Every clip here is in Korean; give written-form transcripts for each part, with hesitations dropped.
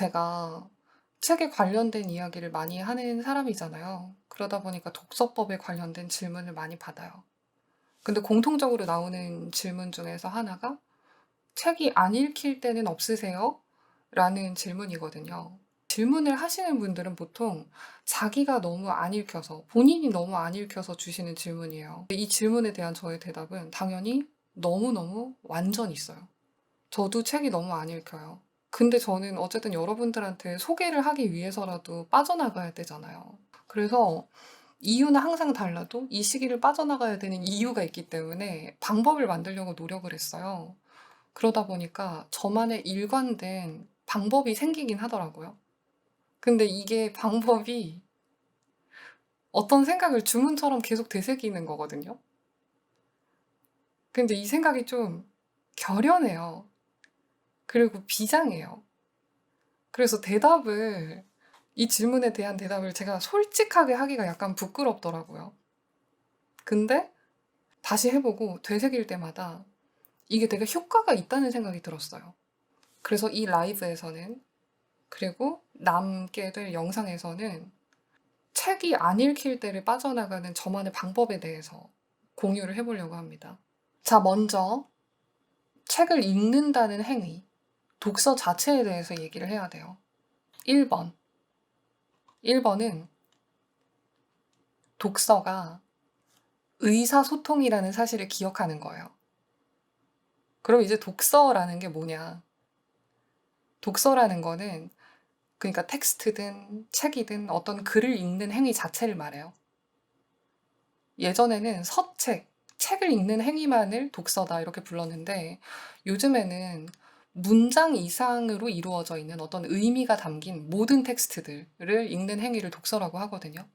제가 책에 관련된 이야기를 많이 하는 사람이잖아요. 그러다 보니까 독서법에 관련된 질문을 많이 받아요. 근데 공통적으로 나오는 질문 중에서 하나가 책이 안 읽힐 때는 없으세요? 라는 질문이거든요. 질문을 하시는 분들은 보통 자기가 너무 안 읽혀서, 본인이 너무 안 읽혀서 주시는 질문이에요. 이 질문에 대한 저의 대답은 당연히 너무너무 완전 있어요. 저도 책이 너무 안 읽혀요. 근데 저는 어쨌든 여러분들한테 소개를 하기 위해서라도 빠져나가야 되잖아요. 그래서 이유는 항상 달라도 이 시기를 빠져나가야 되는 이유가 있기 때문에 방법을 만들려고 노력을 했어요. 그러다 보니까 저만의 일관된 방법이 생기긴 하더라고요. 근데 이게 방법이 어떤 생각을 주문처럼 계속 되새기는 거거든요. 근데 이 생각이 좀 결연해요. 그리고 비장해요. 그래서 이 질문에 대한 대답을 제가 솔직하게 하기가 약간 부끄럽더라고요. 근데 다시 해보고 되새길 때마다 이게 되게 효과가 있다는 생각이 들었어요. 그래서 이 라이브에서는, 그리고 남게 될 영상에서는 책이 안 읽힐 때를 빠져나가는 저만의 방법에 대해서 공유를 해보려고 합니다. 자, 먼저 책을 읽는다는 행위, 독서 자체에 대해서 얘기를 해야 돼요. 1번. 1번은 독서가 의사소통이라는 사실을 기억하는 거예요. 그럼 이제 독서라는 게 뭐냐? 독서라는 거는 그러니까 텍스트든 책이든 어떤 글을 읽는 행위 자체를 말해요. 예전에는 책을 읽는 행위만을 독서다 이렇게 불렀는데 요즘에는 문장 이상으로 이루어져 있는 어떤 의미가 담긴 모든 텍스트들을 읽는 행위를 독서라고 하거든요.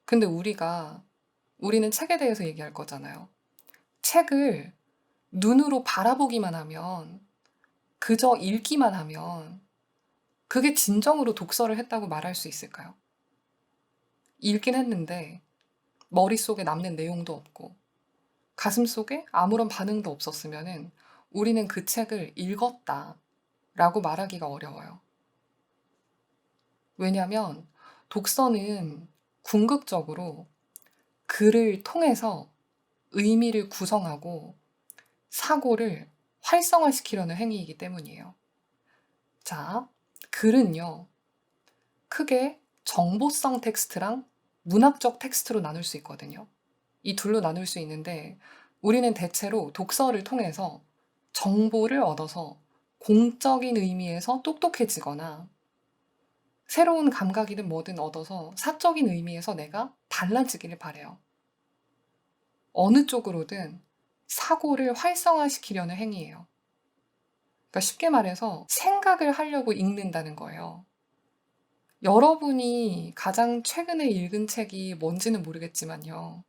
근데 우리는 책에 대해서 얘기할 거잖아요. 책을 눈으로 바라보기만 하면, 그저 읽기만 하면, 그게 진정으로 독서를 했다고 말할 수 있을까요? 읽긴 했는데, 머릿속에 남는 내용도 없고, 가슴속에 아무런 반응도 없었으면은, 우리는 그 책을 읽었다 라고 말하기가 어려워요. 왜냐면, 독서는 궁극적으로 글을 통해서 의미를 구성하고 사고를 활성화시키려는 행위이기 때문이에요. 자, 글은요, 크게 정보성 텍스트랑 문학적 텍스트로 나눌 수 있거든요. 이 둘로 나눌 수 있는데, 우리는 대체로 독서를 통해서 정보를 얻어서 공적인 의미에서 똑똑해지거나, 새로운 감각이든 뭐든 얻어서 사적인 의미에서 내가 달라지기를 바래요. 어느 쪽으로든 사고를 활성화시키려는 행위예요. 그러니까 쉽게 말해서 생각을 하려고 읽는다는 거예요. 여러분이 가장 최근에 읽은 책이 뭔지는 모르겠지만요.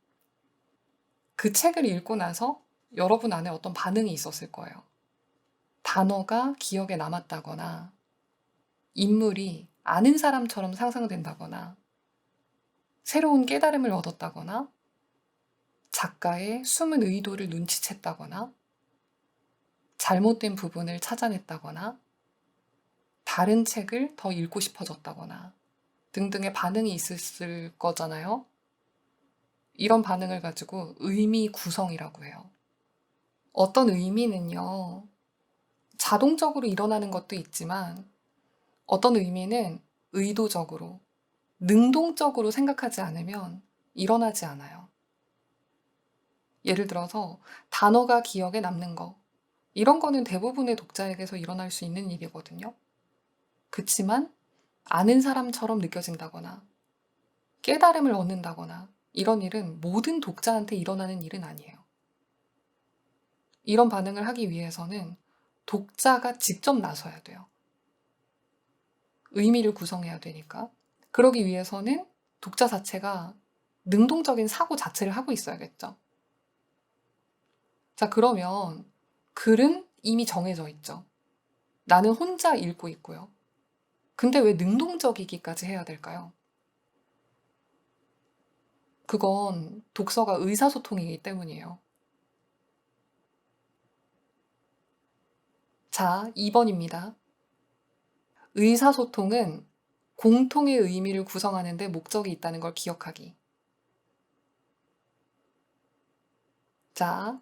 그 책을 읽고 나서 여러분 안에 어떤 반응이 있었을 거예요. 단어가 기억에 남았다거나, 인물이 아는 사람처럼 상상된다거나, 새로운 깨달음을 얻었다거나, 작가의 숨은 의도를 눈치챘다거나, 잘못된 부분을 찾아냈다거나, 다른 책을 더 읽고 싶어졌다거나, 등등의 반응이 있었을 거잖아요. 이런 반응을 가지고 의미 구성이라고 해요. 어떤 의미는요, 자동적으로 일어나는 것도 있지만, 어떤 의미는 의도적으로, 능동적으로 생각하지 않으면 일어나지 않아요. 예를 들어서 단어가 기억에 남는 거, 이런 거는 대부분의 독자에게서 일어날 수 있는 일이거든요. 그치만 아는 사람처럼 느껴진다거나 깨달음을 얻는다거나 이런 일은 모든 독자한테 일어나는 일은 아니에요. 이런 반응을 하기 위해서는 독자가 직접 나서야 돼요. 의미를 구성해야 되니까. 그러기 위해서는 독자 자체가 능동적인 사고 자체를 하고 있어야겠죠. 자, 그러면 글은 이미 정해져 있죠. 나는 혼자 읽고 있고요. 근데 왜 능동적이기까지 해야 될까요? 그건 독서가 의사소통이기 때문이에요. 자, 2번입니다. 의사소통은 공통의 의미를 구성하는 데 목적이 있다는 걸 기억하기. 자,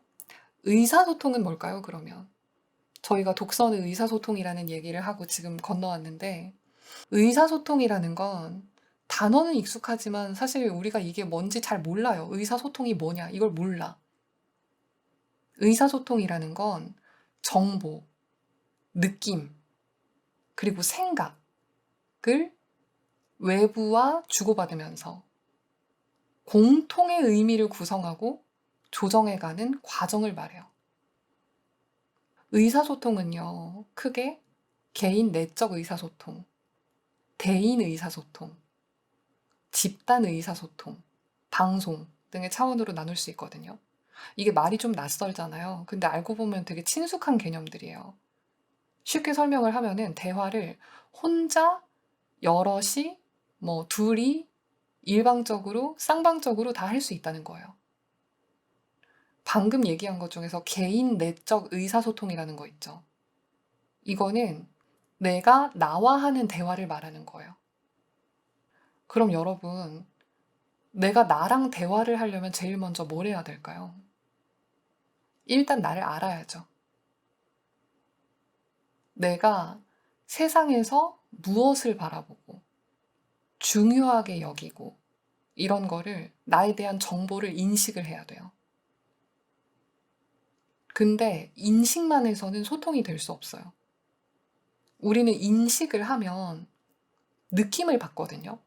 의사소통은 뭘까요, 그러면? 저희가 독서는 의사소통이라는 얘기를 하고 지금 건너왔는데, 의사소통이라는 건 단어는 익숙하지만 사실 우리가 이게 뭔지 잘 몰라요. 의사소통이 뭐냐, 이걸 몰라. 의사소통이라는 건 정보, 느낌, 그리고 생각을 외부와 주고받으면서 공통의 의미를 구성하고 조정해가는 과정을 말해요. 의사소통은요, 크게 개인 내적 의사소통, 대인 의사소통, 집단 의사소통, 방송 등의 차원으로 나눌 수 있거든요. 이게 말이 좀 낯설잖아요. 근데 알고 보면 되게 친숙한 개념들이에요. 쉽게 설명을 하면은 대화를 혼자, 여럿이, 둘이, 일방적으로, 쌍방적으로 다 할 수 있다는 거예요. 방금 얘기한 것 중에서 개인 내적 의사소통이라는 거 있죠. 이거는 내가 나와 하는 대화를 말하는 거예요. 그럼 여러분, 내가 나랑 대화를 하려면 제일 먼저 뭘 해야 될까요? 일단 나를 알아야죠. 내가 세상에서 무엇을 바라보고 중요하게 여기고 이런 거를 나에 대한 정보를 인식을 해야 돼요. 근데 인식만 해서는 소통이 될 수 없어요. 우리는 인식을 하면 느낌을 받거든요.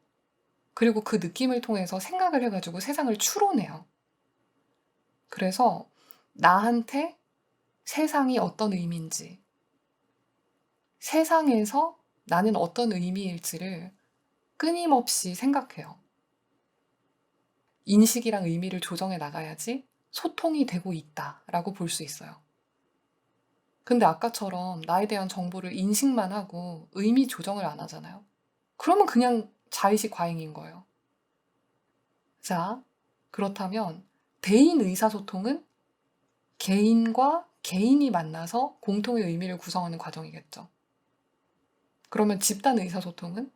그리고 그 느낌을 통해서 생각을 해가지고 세상을 추론해요. 그래서 나한테 세상이 어떤 의미인지, 세상에서 나는 어떤 의미일지를 끊임없이 생각해요. 인식이랑 의미를 조정해 나가야지 소통이 되고 있다라고 볼 수 있어요. 근데 아까처럼 나에 대한 정보를 인식만 하고 의미 조정을 안 하잖아요. 그러면 그냥 자의식 과잉인 거예요. 자, 그렇다면 대인 의사소통은 개인과 개인이 만나서 공통의 의미를 구성하는 과정이겠죠. 그러면 집단 의사소통은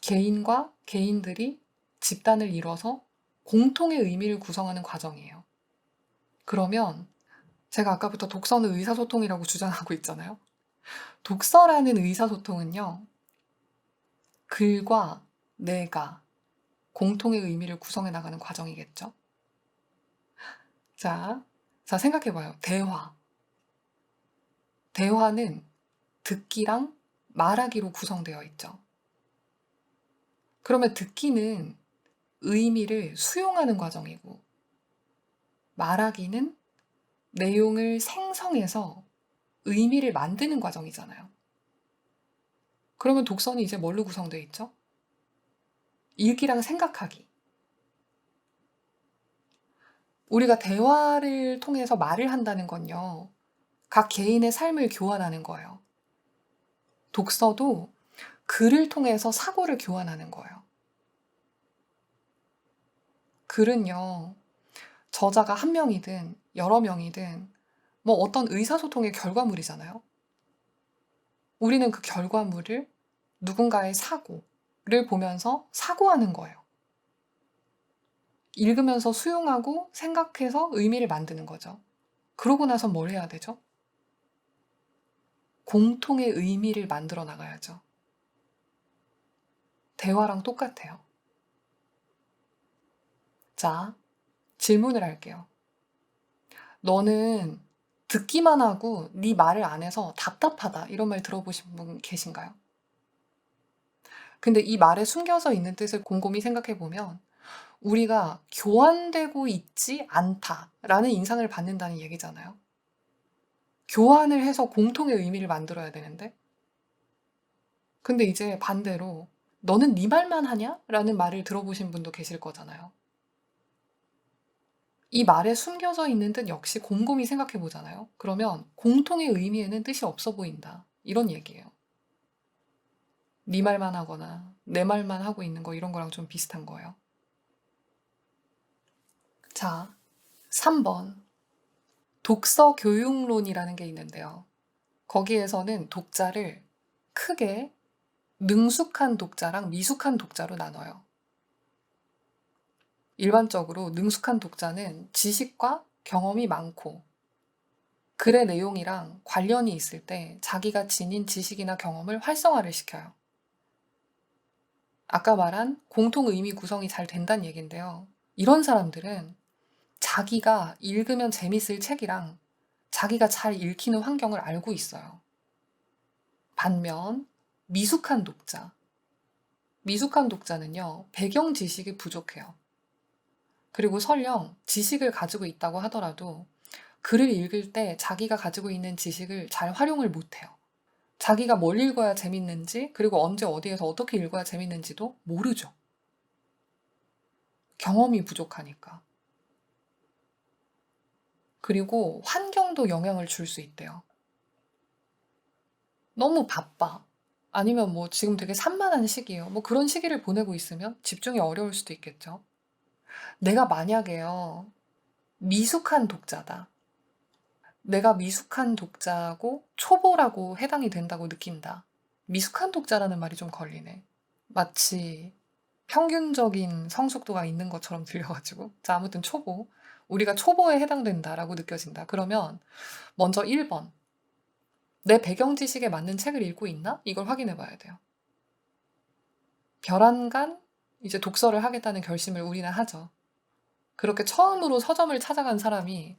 개인과 개인들이 집단을 이뤄서 공통의 의미를 구성하는 과정이에요. 그러면 제가 아까부터 독서는 의사소통이라고 주장하고 있잖아요. 독서라는 의사소통은요, 글과 내가 공통의 의미를 구성해 나가는 과정이겠죠. 자, 생각해봐요. 대화. 대화는 듣기랑 말하기로 구성되어 있죠. 그러면 듣기는 의미를 수용하는 과정이고, 말하기는 내용을 생성해서 의미를 만드는 과정이잖아요. 그러면 독서는 이제 뭘로 구성되어 있죠? 읽기랑 생각하기. 우리가 대화를 통해서 말을 한다는 건요, 각 개인의 삶을 교환하는 거예요. 독서도 글을 통해서 사고를 교환하는 거예요. 글은요, 저자가 한 명이든 여러 명이든 어떤 의사소통의 결과물이잖아요. 우리는 그 결과물을 누군가의 사고를 보면서 사고하는 거예요. 읽으면서 수용하고 생각해서 의미를 만드는 거죠. 그러고 나서 뭘 해야 되죠? 공통의 의미를 만들어 나가야죠. 대화랑 똑같아요. 자, 질문을 할게요. 너는 듣기만 하고 네 말을 안 해서 답답하다 이런 말 들어보신 분 계신가요? 근데 이 말에 숨겨져 있는 뜻을 곰곰이 생각해 보면 우리가 교환되고 있지 않다라는 인상을 받는다는 얘기잖아요. 교환을 해서 공통의 의미를 만들어야 되는데. 근데 이제 반대로 너는 네 말만 하냐? 라는 말을 들어보신 분도 계실 거잖아요. 이 말에 숨겨져 있는 뜻 역시 곰곰이 생각해 보잖아요. 그러면 공통의 의미에는 뜻이 없어 보인다. 이런 얘기예요. 네 말만 하거나 내 말만 하고 있는 거 이런 거랑 좀 비슷한 거예요. 자, 3번. 독서 교육론이라는 게 있는데요. 거기에서는 독자를 크게 능숙한 독자랑 미숙한 독자로 나눠요. 일반적으로 능숙한 독자는 지식과 경험이 많고 글의 내용이랑 관련이 있을 때 자기가 지닌 지식이나 경험을 활성화를 시켜요. 아까 말한 공통 의미 구성이 잘 된다는 얘기인데요. 이런 사람들은 자기가 읽으면 재밌을 책이랑 자기가 잘 읽히는 환경을 알고 있어요. 반면 미숙한 독자. 미숙한 독자는요, 배경 지식이 부족해요. 그리고 설령 지식을 가지고 있다고 하더라도 글을 읽을 때 자기가 가지고 있는 지식을 잘 활용을 못해요. 자기가 뭘 읽어야 재밌는지, 그리고 언제 어디에서 어떻게 읽어야 재밌는지도 모르죠. 경험이 부족하니까. 그리고 환경도 영향을 줄 수 있대요. 너무 바빠. 아니면 뭐 지금 되게 산만한 시기예요. 뭐 그런 시기를 보내고 있으면 집중이 어려울 수도 있겠죠. 내가 만약에요, 미숙한 독자다. 내가 미숙한 독자고 초보라고 해당이 된다고 느낀다. 미숙한 독자라는 말이 좀 걸리네. 마치 평균적인 성숙도가 있는 것처럼 들려가지고. 자, 아무튼 초보. 우리가 초보에 해당된다라고 느껴진다. 그러면 먼저 1번. 내 배경 지식에 맞는 책을 읽고 있나? 이걸 확인해 봐야 돼요. 별안간 이제 독서를 하겠다는 결심을 우리는 하죠. 그렇게 처음으로 서점을 찾아간 사람이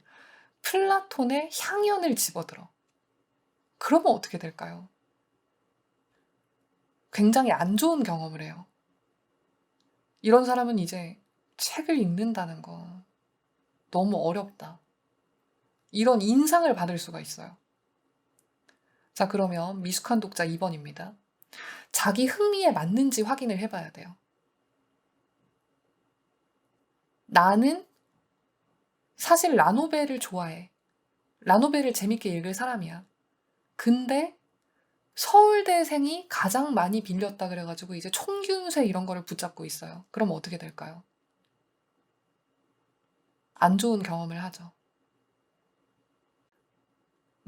플라톤의 향연을 집어들어. 그러면 어떻게 될까요? 굉장히 안 좋은 경험을 해요. 이런 사람은 이제 책을 읽는다는 거 너무 어렵다. 이런 인상을 받을 수가 있어요. 자, 그러면 미숙한 독자 2번입니다. 자기 흥미에 맞는지 확인을 해봐야 돼요. 나는 사실 라노벨을 좋아해. 라노벨을 재밌게 읽을 사람이야. 근데 서울대생이 가장 많이 빌렸다 그래가지고 이제 총균세 이런 거를 붙잡고 있어요. 그럼 어떻게 될까요? 안 좋은 경험을 하죠.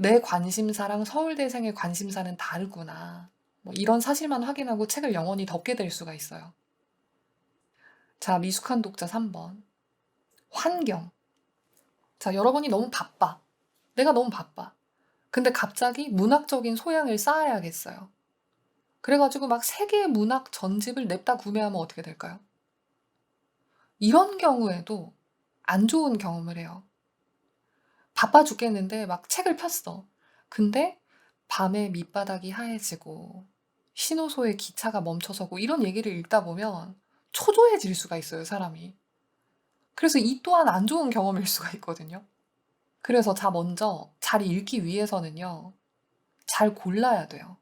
내 관심사랑 서울대생의 관심사는 다르구나. 뭐 이런 사실만 확인하고 책을 영원히 덮게 될 수가 있어요. 자, 미숙한 독자 3번. 환경. 자, 여러분이 너무 바빠. 내가 너무 바빠. 근데 갑자기 문학적인 소양을 쌓아야겠어요. 그래가지고 막 세계의 문학 전집을 냅다 구매하면 어떻게 될까요? 이런 경우에도 안 좋은 경험을 해요. 바빠 죽겠는데 막 책을 폈어. 근데 밤에 밑바닥이 하얘지고 신호소에 기차가 멈춰서고 이런 얘기를 읽다 보면 초조해질 수가 있어요, 사람이. 그래서 이 또한 안 좋은 경험일 수가 있거든요. 그래서 먼저 잘 읽기 위해서는요, 잘 골라야 돼요.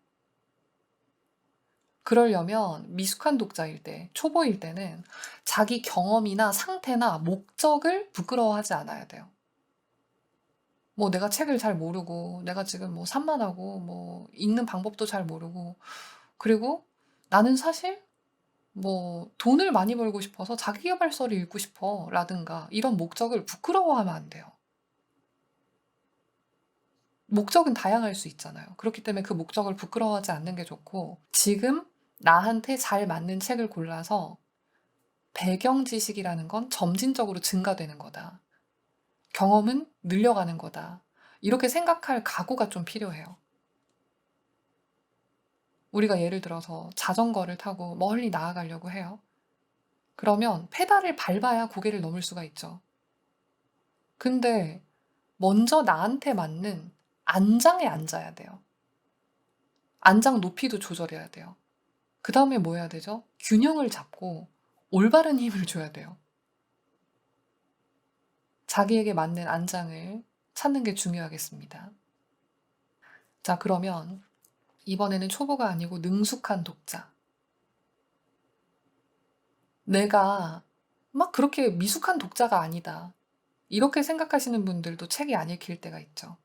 그러려면 미숙한 독자일 때, 초보일 때는 자기 경험이나 상태나 목적을 부끄러워하지 않아야 돼요. 뭐 내가 책을 잘 모르고, 내가 지금 뭐 산만하고, 뭐 읽는 방법도 잘 모르고, 그리고 나는 사실 뭐 돈을 많이 벌고 싶어서 자기계발서를 읽고 싶어 라든가 이런 목적을 부끄러워하면 안 돼요. 목적은 다양할 수 있잖아요. 그렇기 때문에 그 목적을 부끄러워하지 않는 게 좋고, 지금 나한테 잘 맞는 책을 골라서 배경 지식이라는 건 점진적으로 증가되는 거다. 경험은 늘려가는 거다. 이렇게 생각할 각오가 좀 필요해요. 우리가 예를 들어서 자전거를 타고 멀리 나아가려고 해요. 그러면 페달을 밟아야 고개를 넘을 수가 있죠. 근데 먼저 나한테 맞는 안장에 앉아야 돼요. 안장 높이도 조절해야 돼요. 그 다음에 뭐 해야 되죠? 균형을 잡고 올바른 힘을 줘야 돼요. 자기에게 맞는 안장을 찾는 게 중요하겠습니다. 자, 그러면 이번에는 초보가 아니고 능숙한 독자. 내가 막 그렇게 미숙한 독자가 아니다. 이렇게 생각하시는 분들도 책이 안 읽힐 때가 있죠.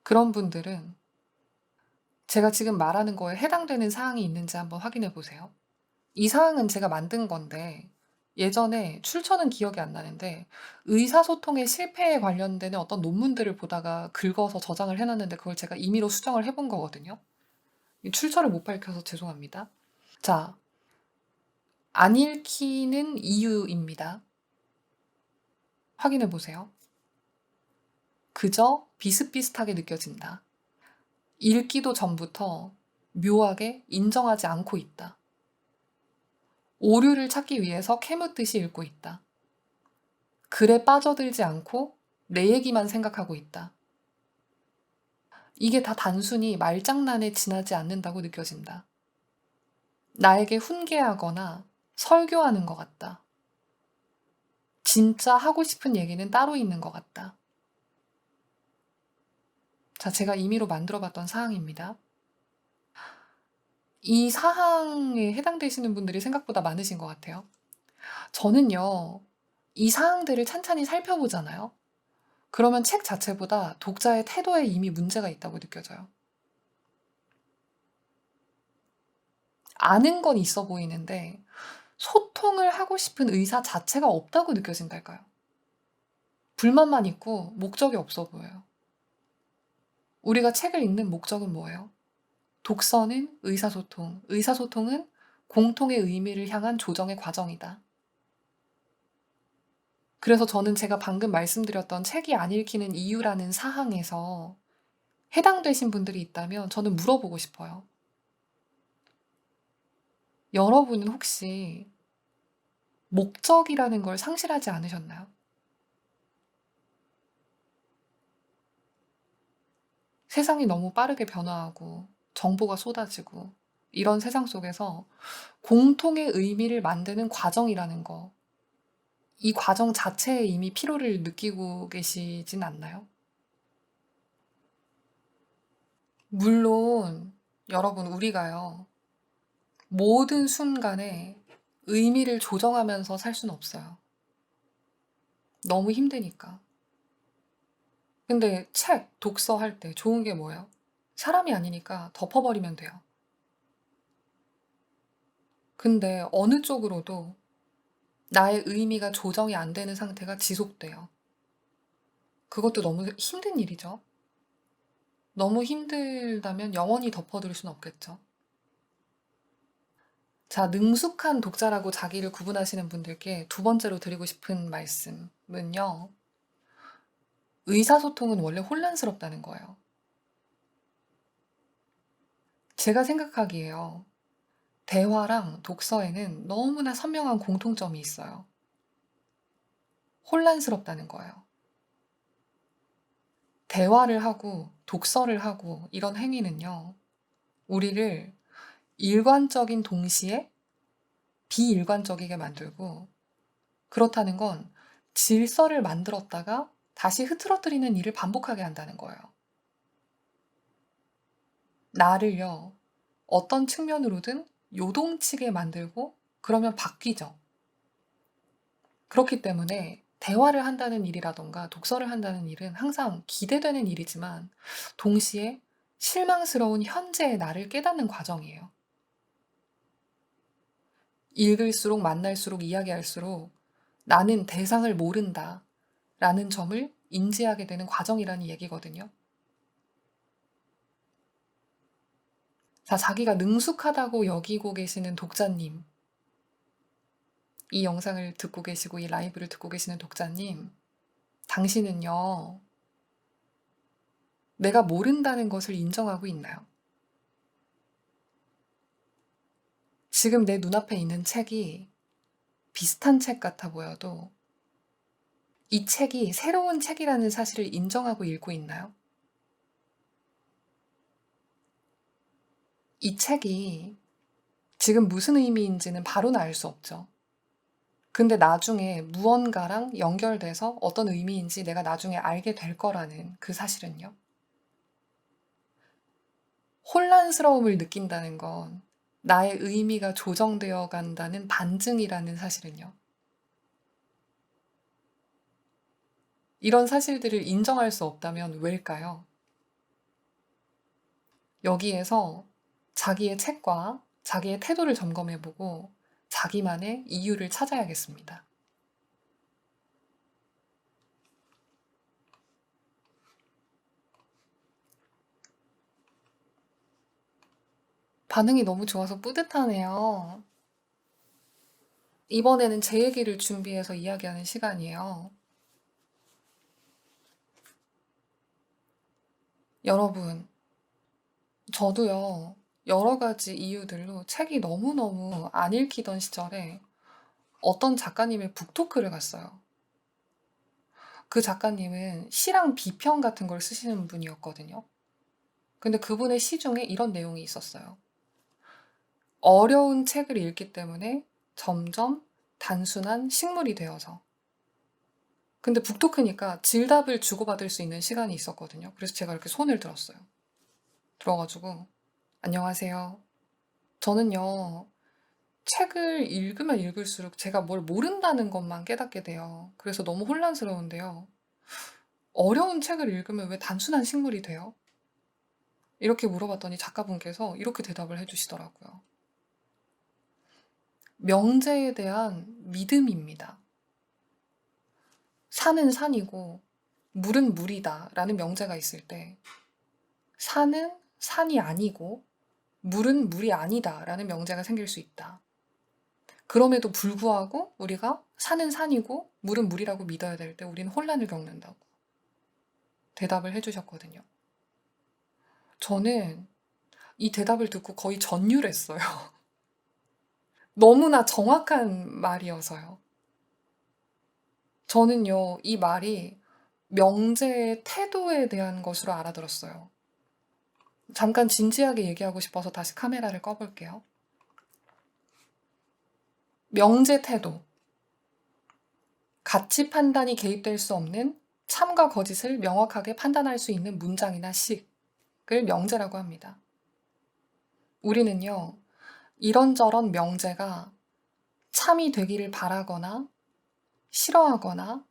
그런 분들은 제가 지금 말하는 거에 해당되는 사항이 있는지 한번 확인해 보세요. 이 사항은 제가 만든 건데 예전에 출처는 기억이 안 나는데 의사소통의 실패에 관련되는 어떤 논문들을 보다가 긁어서 저장을 해놨는데 그걸 제가 임의로 수정을 해본 거거든요. 출처를 못 밝혀서 죄송합니다. 자, 안 읽히는 이유입니다. 확인해 보세요. 그저 비슷비슷하게 느껴진다. 읽기도 전부터 묘하게 인정하지 않고 있다. 오류를 찾기 위해서 캐묻듯이 읽고 있다. 글에 빠져들지 않고 내 얘기만 생각하고 있다. 이게 다 단순히 말장난에 지나지 않는다고 느껴진다. 나에게 훈계하거나 설교하는 것 같다. 진짜 하고 싶은 얘기는 따로 있는 것 같다. 자, 제가 임의로 만들어봤던 사항입니다. 이 사항에 해당되시는 분들이 생각보다 많으신 것 같아요. 저는요, 이 사항들을 찬찬히 살펴보잖아요. 그러면 책 자체보다 독자의 태도에 이미 문제가 있다고 느껴져요. 아는 건 있어 보이는데 소통을 하고 싶은 의사 자체가 없다고 느껴진달까요? 불만만 있고 목적이 없어 보여요. 우리가 책을 읽는 목적은 뭐예요? 독서는 의사소통, 의사소통은 공통의 의미를 향한 조정의 과정이다. 그래서 저는 제가 방금 말씀드렸던 책이 안 읽히는 이유라는 사항에서 해당되신 분들이 있다면 저는 물어보고 싶어요. 여러분은 혹시 목적이라는 걸 상실하지 않으셨나요? 세상이 너무 빠르게 변화하고 정보가 쏟아지고 이런 세상 속에서 공통의 의미를 만드는 과정이라는 거, 이 과정 자체에 이미 피로를 느끼고 계시진 않나요? 물론 여러분, 우리가요, 모든 순간에 의미를 조정하면서 살 수는 없어요. 너무 힘드니까. 근데 책, 독서할 때 좋은 게 뭐예요? 사람이 아니니까 덮어버리면 돼요. 근데 어느 쪽으로도 나의 의미가 조정이 안 되는 상태가 지속돼요. 그것도 너무 힘든 일이죠. 너무 힘들다면 영원히 덮어둘 수는 없겠죠. 자, 능숙한 독자라고 자기를 구분하시는 분들께 두 번째로 드리고 싶은 말씀은요. 의사소통은 원래 혼란스럽다는 거예요. 제가 생각하기에요. 대화랑 독서에는 너무나 선명한 공통점이 있어요. 혼란스럽다는 거예요. 대화를 하고 독서를 하고 이런 행위는요. 우리를 일관적인 동시에 비일관적이게 만들고, 그렇다는 건 질서를 만들었다가 다시 흐트러뜨리는 일을 반복하게 한다는 거예요. 나를요, 어떤 측면으로든 요동치게 만들고 그러면 바뀌죠. 그렇기 때문에 대화를 한다는 일이라던가 독서를 한다는 일은 항상 기대되는 일이지만 동시에 실망스러운 현재의 나를 깨닫는 과정이에요. 읽을수록 만날수록 이야기할수록 나는 대상을 모른다 라는 점을 인지하게 되는 과정이라는 얘기거든요. 자, 자기가 능숙하다고 여기고 계시는 독자님, 이 영상을 듣고 계시고 이 라이브를 듣고 계시는 독자님, 당신은요, 내가 모른다는 것을 인정하고 있나요? 지금 내 눈앞에 있는 책이 비슷한 책 같아 보여도 이 책이 새로운 책이라는 사실을 인정하고 읽고 있나요? 이 책이 지금 무슨 의미인지는 바로는 알 수 없죠. 근데 나중에 무언가랑 연결돼서 어떤 의미인지 내가 나중에 알게 될 거라는 그 사실은요. 혼란스러움을 느낀다는 건 나의 의미가 조정되어 간다는 반증이라는 사실은요. 이런 사실들을 인정할 수 없다면 왜일까요? 여기에서 자기의 책과 자기의 태도를 점검해보고 자기만의 이유를 찾아야겠습니다. 반응이 너무 좋아서 뿌듯하네요. 이번에는 제 얘기를 준비해서 이야기하는 시간이에요. 여러분, 저도요, 여러 가지 이유들로 책이 너무너무 안 읽히던 시절에 어떤 작가님의 북토크를 갔어요. 그 작가님은 시랑 비평 같은 걸 쓰시는 분이었거든요. 근데 그분의 시 중에 이런 내용이 있었어요. 어려운 책을 읽기 때문에 점점 단순한 식물이 되어서. 근데 북토크니까 질답을 주고받을 수 있는 시간이 있었거든요. 그래서 제가 이렇게 손을 들었어요. 들어가지고, 안녕하세요. 저는요, 책을 읽으면 읽을수록 제가 뭘 모른다는 것만 깨닫게 돼요. 그래서 너무 혼란스러운데요. 어려운 책을 읽으면 왜 단순한 식물이 돼요? 이렇게 물어봤더니 작가분께서 이렇게 대답을 해주시더라고요. 명제에 대한 믿음입니다. 산은 산이고 물은 물이다 라는 명제가 있을 때 산은 산이 아니고 물은 물이 아니다 라는 명제가 생길 수 있다. 그럼에도 불구하고 우리가 산은 산이고 물은 물이라고 믿어야 될 때 우리는 혼란을 겪는다고 대답을 해주셨거든요. 저는 이 대답을 듣고 거의 전율했어요. 너무나 정확한 말이어서요. 저는요, 이 말이 명제의 태도에 대한 것으로 알아들었어요. 잠깐 진지하게 얘기하고 싶어서 다시 카메라를 꺼볼게요. 명제 태도. 가치 판단이 개입될 수 없는 참과 거짓을 명확하게 판단할 수 있는 문장이나 식을 명제라고 합니다. 우리는요, 이런저런 명제가 참이 되기를 바라거나 싫어하거나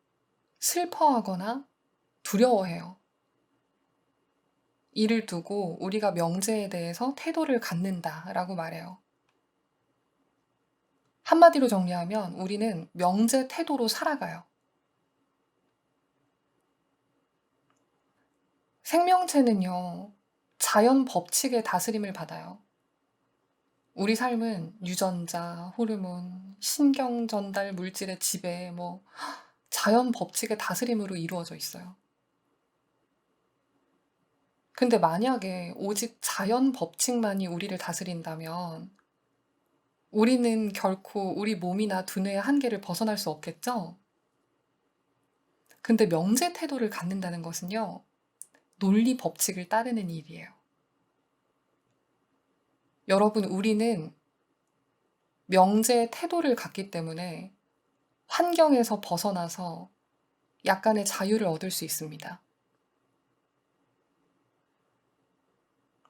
슬퍼하거나 두려워해요. 이를 두고 우리가 명제에 대해서 태도를 갖는다라고 말해요. 한마디로 정리하면 우리는 명제 태도로 살아가요. 생명체는요, 자연 법칙의 다스림을 받아요. 우리 삶은 유전자, 호르몬, 신경 전달 물질의 지배, 자연 법칙의 다스림으로 이루어져 있어요. 근데 만약에 오직 자연 법칙만이 우리를 다스린다면 우리는 결코 우리 몸이나 두뇌의 한계를 벗어날 수 없겠죠? 근데 명제 태도를 갖는다는 것은요, 논리 법칙을 따르는 일이에요. 여러분, 우리는 명제의 태도를 갖기 때문에 환경에서 벗어나서 약간의 자유를 얻을 수 있습니다.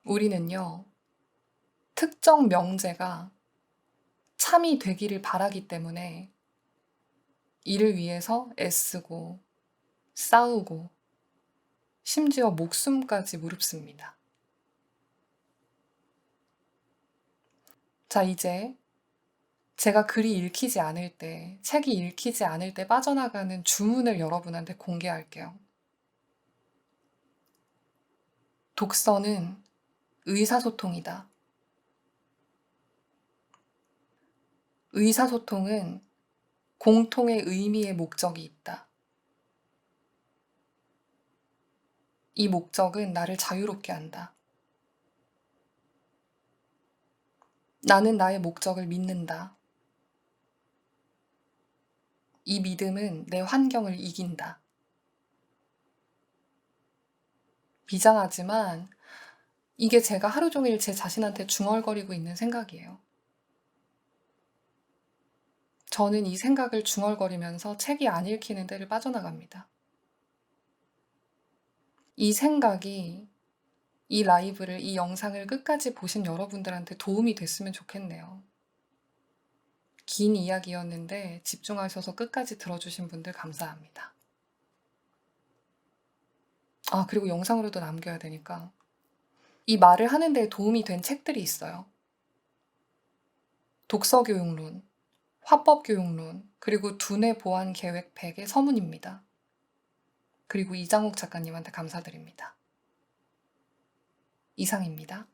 우리는요, 특정 명제가 참이 되기를 바라기 때문에 이를 위해서 애쓰고 싸우고 심지어 목숨까지 무릅씁니다. 자, 이제 제가 글이 읽히지 않을 때, 책이 읽히지 않을 때 빠져나가는 주문을 여러분한테 공개할게요. 독서는 의사소통이다. 의사소통은 공통의 의미의 목적이 있다. 이 목적은 나를 자유롭게 한다. 나는 나의 목적을 믿는다. 이 믿음은 내 환경을 이긴다. 비장하지만 이게 제가 하루 종일 제 자신한테 중얼거리고 있는 생각이에요. 저는 이 생각을 중얼거리면서 책이 안 읽히는 데를 빠져나갑니다. 이 생각이 이 라이브를, 이 영상을 끝까지 보신 여러분들한테 도움이 됐으면 좋겠네요. 긴 이야기였는데 집중하셔서 끝까지 들어주신 분들 감사합니다. 아, 그리고 영상으로도 남겨야 되니까. 이 말을 하는 데 도움이 된 책들이 있어요. 독서교육론, 화법교육론, 그리고 두뇌 보완 계획팩의 서문입니다. 그리고 이장욱 작가님한테 감사드립니다. 이상입니다.